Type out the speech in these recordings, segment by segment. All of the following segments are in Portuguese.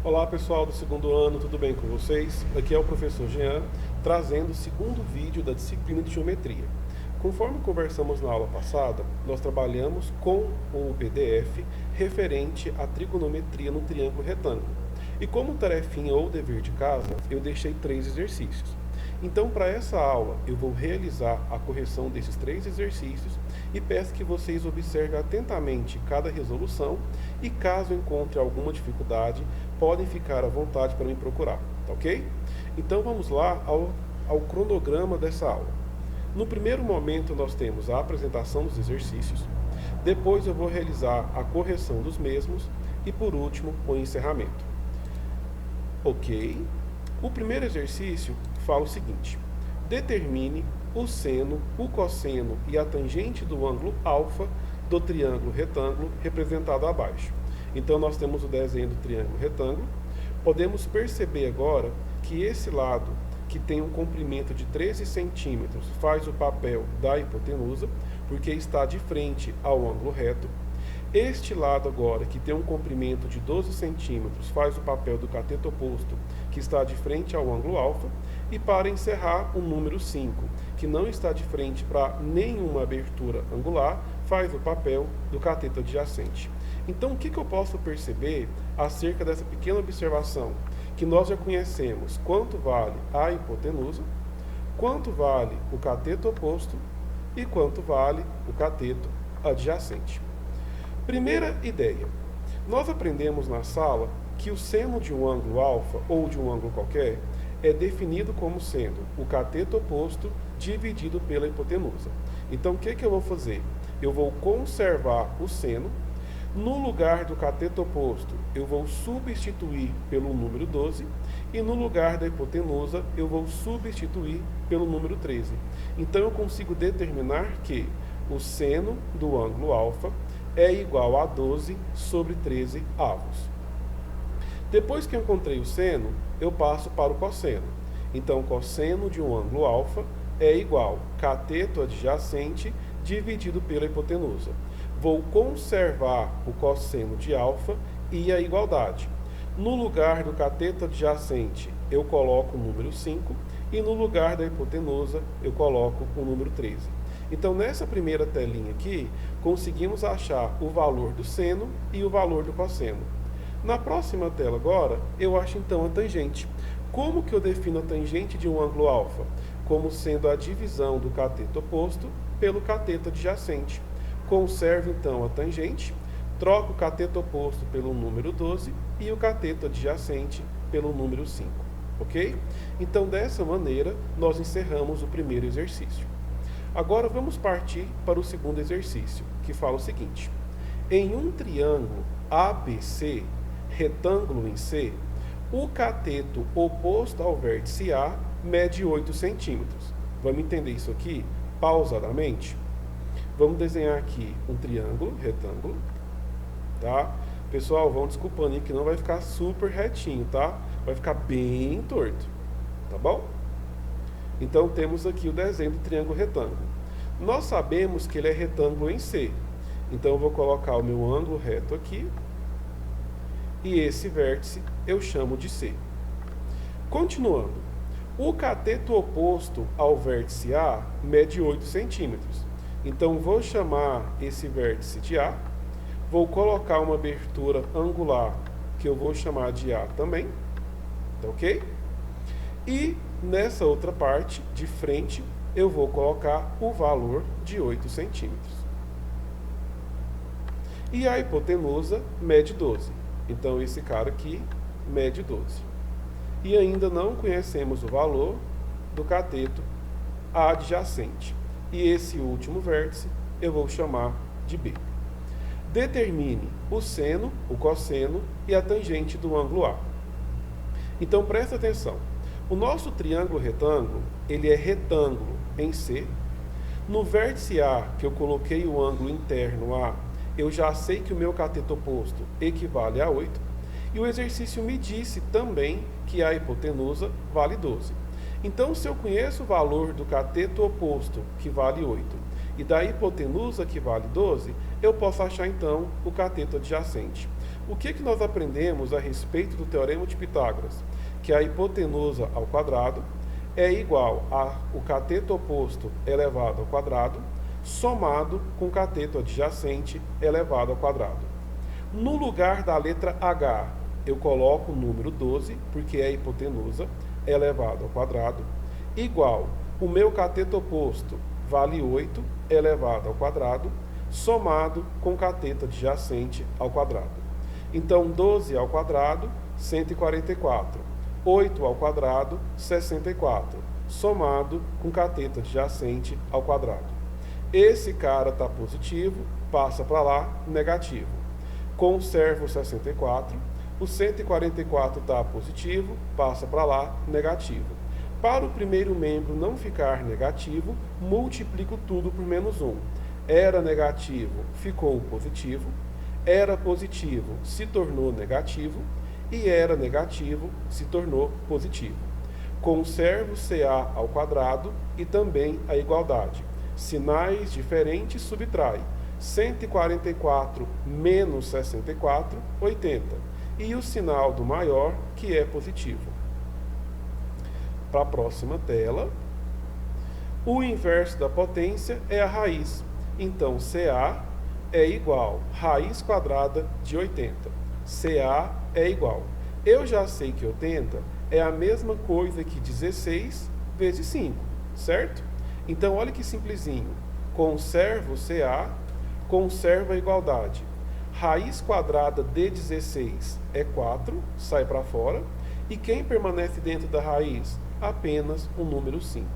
Olá pessoal do segundo ano, tudo bem com vocês? Aqui é o professor Jean, trazendo o segundo vídeo da disciplina de Geometria. Conforme conversamos na aula passada, nós trabalhamos com o PDF referente à trigonometria no triângulo retângulo. E como tarefinha ou dever de casa, eu deixei 3 exercícios. Então, para essa aula, eu vou realizar a correção desses 3 exercícios e peço que vocês observem atentamente cada resolução e, caso encontre alguma dificuldade, podem ficar à vontade para me procurar, tá ok? Então, vamos lá ao cronograma dessa aula. No primeiro momento, nós temos a apresentação dos exercícios, depois eu vou realizar a correção dos mesmos e, por último, o encerramento. Ok? O primeiro exercício fala o seguinte: determine o seno, o cosseno e a tangente do ângulo alfa do triângulo retângulo representado abaixo. Então, nós temos o desenho do triângulo retângulo. Podemos perceber agora que esse lado, que tem um comprimento de 13 centímetros, faz o papel da hipotenusa, porque está de frente ao ângulo reto. Este lado agora, que tem um comprimento de 12 centímetros, faz o papel do cateto oposto, que está de frente ao ângulo alfa. E para encerrar, o número 5, que não está de frente para nenhuma abertura angular, faz o papel do cateto adjacente. Então, o que eu posso perceber acerca dessa pequena observação? Que nós já conhecemos quanto vale a hipotenusa, quanto vale o cateto oposto e quanto vale o cateto adjacente. Primeira ideia. Nós aprendemos na sala que o seno de um ângulo alfa ou de um ângulo qualquer é definido como sendo o cateto oposto dividido pela hipotenusa. Então, o que eu vou fazer? Eu vou conservar o seno. No lugar do cateto oposto, eu vou substituir pelo número 12. E no lugar da hipotenusa, eu vou substituir pelo número 13. Então, eu consigo determinar que o seno do ângulo alfa é igual a 12 sobre 13 avos. Depois que eu encontrei o seno, eu passo para o cosseno. Então, cosseno de um ângulo alfa é igual a cateto adjacente dividido pela hipotenusa. Vou conservar o cosseno de alfa e a igualdade. No lugar do cateto adjacente, eu coloco o número 5 e no lugar da hipotenusa, eu coloco o número 13. Então, nessa primeira telinha aqui, conseguimos achar o valor do seno e o valor do cosseno. Na próxima tela agora, eu acho então a tangente. Como que eu defino a tangente de um ângulo alfa? Como sendo a divisão do cateto oposto pelo cateto adjacente. Conservo então a tangente, troco o cateto oposto pelo número 12 e o cateto adjacente pelo número 5. Ok? Então, dessa maneira, nós encerramos o primeiro exercício. Agora vamos partir para o segundo exercício, que fala o seguinte: em um triângulo ABC, retângulo em C, o cateto oposto ao vértice A mede 8 centímetros. Vamos entender isso aqui pausadamente? Vamos desenhar aqui um triângulo, retângulo, tá? Pessoal, vão desculpando aí que não vai ficar super retinho, tá? Vai ficar bem torto, tá bom? Então, temos aqui o desenho do triângulo retângulo. Nós sabemos que ele é retângulo em C. Então, eu vou colocar o meu ângulo reto aqui. E esse vértice eu chamo de C. Continuando. O cateto oposto ao vértice A mede 8 centímetros. Então, vou chamar esse vértice de A. Vou colocar uma abertura angular, que eu vou chamar de A também. Tá ok? E nessa outra parte, de frente, eu vou colocar o valor de 8 centímetros. E a hipotenusa mede 12. Então, esse cara aqui mede 12. E ainda não conhecemos o valor do cateto adjacente. E esse último vértice eu vou chamar de B. Determine o seno, o cosseno e a tangente do ângulo A. Então, presta atenção. O nosso triângulo retângulo, ele é retângulo em C. No vértice A, que eu coloquei o ângulo interno A, eu já sei que o meu cateto oposto equivale a 8. E o exercício me disse também que a hipotenusa vale 12. Então, se eu conheço o valor do cateto oposto, que vale 8, e da hipotenusa, que vale 12, eu posso achar então o cateto adjacente. O que nós aprendemos a respeito do Teorema de Pitágoras? Que a hipotenusa ao quadrado é igual ao cateto oposto elevado ao quadrado, somado com o cateto adjacente elevado ao quadrado. No lugar da letra H, eu coloco o número 12, porque é a hipotenusa elevado ao quadrado, igual o meu cateto oposto vale 8 elevado ao quadrado, somado com o cateto adjacente ao quadrado. Então, 12 ao quadrado, 144. 8 ao quadrado, 64. Somado com o cateto adjacente ao quadrado. Esse cara está positivo, passa para lá, negativo. Conserva o 64. O 144 está positivo, passa para lá, negativo. Para o primeiro membro não ficar negativo, multiplico tudo por menos 1. Era negativo, ficou positivo. Era positivo, se tornou negativo. E era negativo, se tornou positivo. Conservo CA ao quadrado e também a igualdade. Sinais diferentes subtrai. 144 menos 64, 80. E o sinal do maior, que é positivo. Para a próxima tela. O inverso da potência é a raiz. Então, CA é igual a raiz quadrada de 80. CA é igual. Eu já sei que 80 é a mesma coisa que 16 vezes 5, certo? Então, olha que simplesinho. Conservo o CA, conservo a igualdade. Raiz quadrada de 16 é 4, sai para fora. E quem permanece dentro da raiz? Apenas o número 5,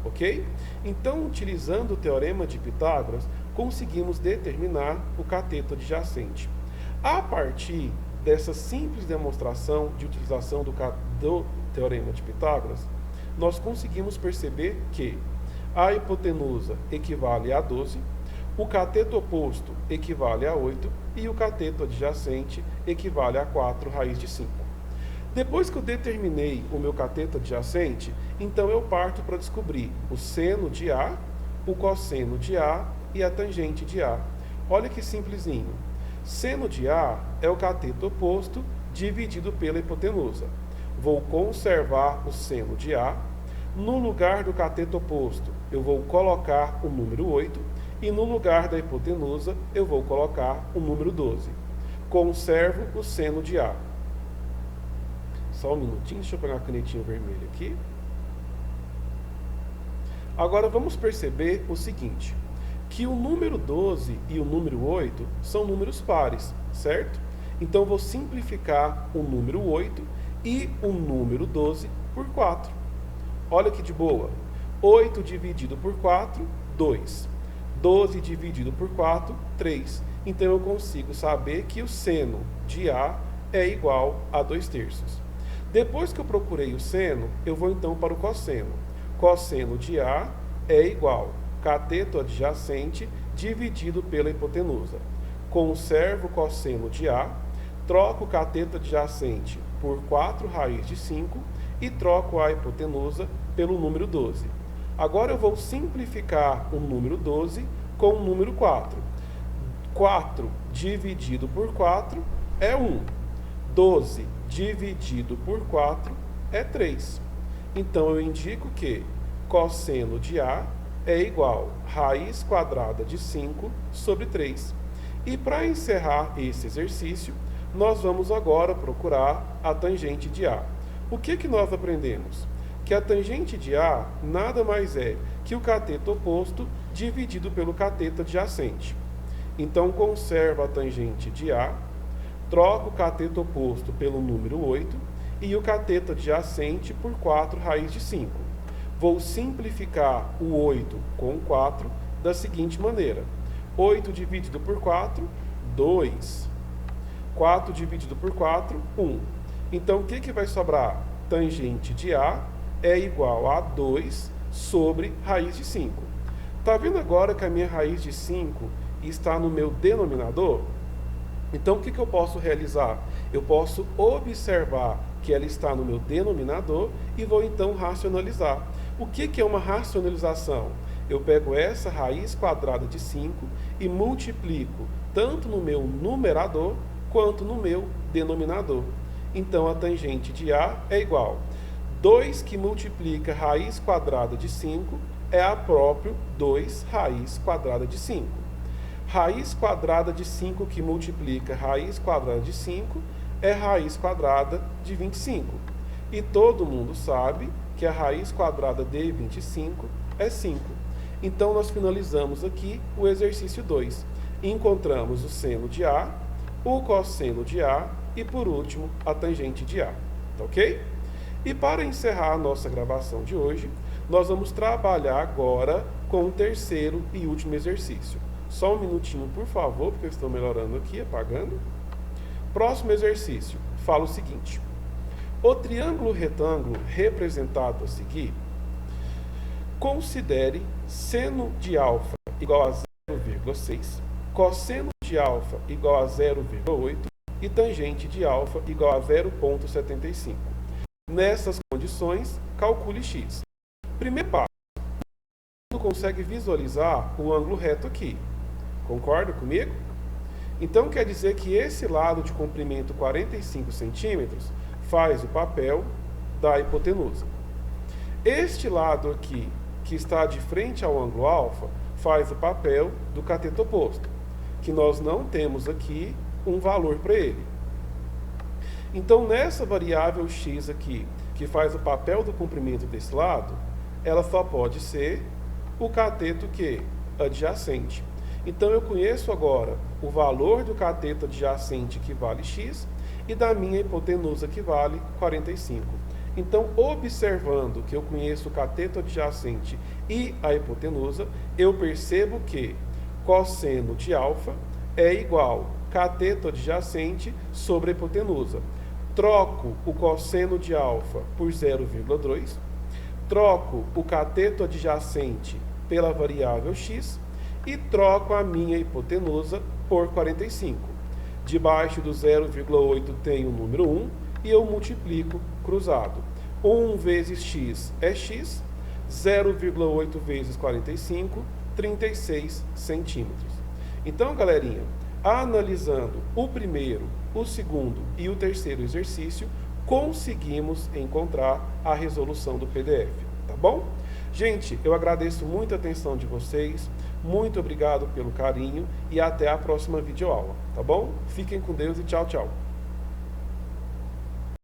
ok? Então, utilizando o Teorema de Pitágoras, conseguimos determinar o cateto adjacente. A partir dessa simples demonstração de utilização do Teorema de Pitágoras, nós conseguimos perceber que a hipotenusa equivale a 12, o cateto oposto equivale a 8 e o cateto adjacente equivale a 4 raiz de 5. Depois que eu determinei o meu cateto adjacente, então eu parto para descobrir o seno de A, o cosseno de A e a tangente de A. Olha que simplesinho. Seno de A é o cateto oposto dividido pela hipotenusa. Vou conservar o seno de A. No lugar do cateto oposto, eu vou colocar o número 8. E no lugar da hipotenusa, eu vou colocar o número 12. Conservo o seno de A. Só um minutinho, deixa eu pegar a canetinha vermelha aqui. Agora vamos perceber o seguinte, que o número 12 e o número 8 são números pares, certo? Então vou simplificar o número 8 e o número 12 por 4. Olha que de boa. 8 dividido por 4, 2. 12 dividido por 4, 3. Então eu consigo saber que o seno de A é igual a 2/3. Depois que eu procurei o seno, eu vou então para o cosseno. Cosseno de A é igual a cateto adjacente dividido pela hipotenusa. Conservo o cosseno de A, troco o cateto adjacente por 4 raiz de 5 e troco a hipotenusa pelo número 12. Agora eu vou simplificar o número 12 com o número 4. 4 dividido por 4 é 1. 12 dividido por 4 é 3. Então, eu indico que cosseno de A é igual a raiz quadrada de 5 sobre 3. E para encerrar esse exercício, nós vamos agora procurar a tangente de A. O que nós aprendemos? Que a tangente de A nada mais é que o cateto oposto dividido pelo cateto adjacente. Então, conservo a tangente de A, troco o cateto oposto pelo número 8 e o cateto adjacente por 4 raiz de 5. Vou simplificar o 8 com o 4 da seguinte maneira. 8 dividido por 4, 2. 4 dividido por 4, 1. Então, o que vai sobrar? Tangente de A é igual a 2 sobre raiz de 5. Está vendo agora que a minha raiz de 5 está no meu denominador? Então, o que eu posso realizar? Eu posso observar que ela está no meu denominador e vou então racionalizar. O que é uma racionalização? Eu pego essa raiz quadrada de 5 e multiplico tanto no meu numerador quanto no meu denominador. Então, a tangente de A é igual 2 que multiplica raiz quadrada de 5 é a próprio 2 raiz quadrada de 5. Raiz quadrada de 5 que multiplica raiz quadrada de 5 é raiz quadrada de 25. E todo mundo sabe que a raiz quadrada de 25 é 5. Então, nós finalizamos aqui o exercício 2. Encontramos o seno de A, o cosseno de A e, por último, a tangente de A. Tá ok? E para encerrar a nossa gravação de hoje, nós vamos trabalhar agora com o terceiro e último exercício. Só um minutinho, por favor, porque eu estou melhorando aqui, apagando. Próximo exercício, fala o seguinte. O triângulo retângulo representado a seguir, considere seno de alfa igual a 0,6, cosseno de alfa igual a 0,8 e tangente de alfa igual a 0,75. Nessas condições, calcule x. Primeiro passo, você consegue visualizar o ângulo reto aqui. Concorda comigo? Então quer dizer que esse lado de comprimento 45 centímetros faz o papel da hipotenusa. Este lado aqui, que está de frente ao ângulo alfa, faz o papel do cateto oposto, que nós não temos aqui um valor para ele. Então, nessa variável x aqui, que faz o papel do comprimento desse lado, ela só pode ser o cateto que? Adjacente. Então, eu conheço agora o valor do cateto adjacente, que vale x, e da minha hipotenusa, que vale 45. Então, observando que eu conheço o cateto adjacente e a hipotenusa, eu percebo que cosseno de alfa é igual cateto adjacente sobre a hipotenusa. Troco o cosseno de alfa por 0,2, troco o cateto adjacente pela variável x e troco a minha hipotenusa por 45. Debaixo do 0,8 tem o número 1 e eu multiplico cruzado. 1 vezes x é x, 0,8 vezes 45, 36 centímetros. Então, galerinha, analisando o primeiro, o segundo e o terceiro exercício, conseguimos encontrar a resolução do PDF, tá bom? Gente, eu agradeço muito a atenção de vocês, muito obrigado pelo carinho e até a próxima videoaula, tá bom? Fiquem com Deus e tchau, tchau.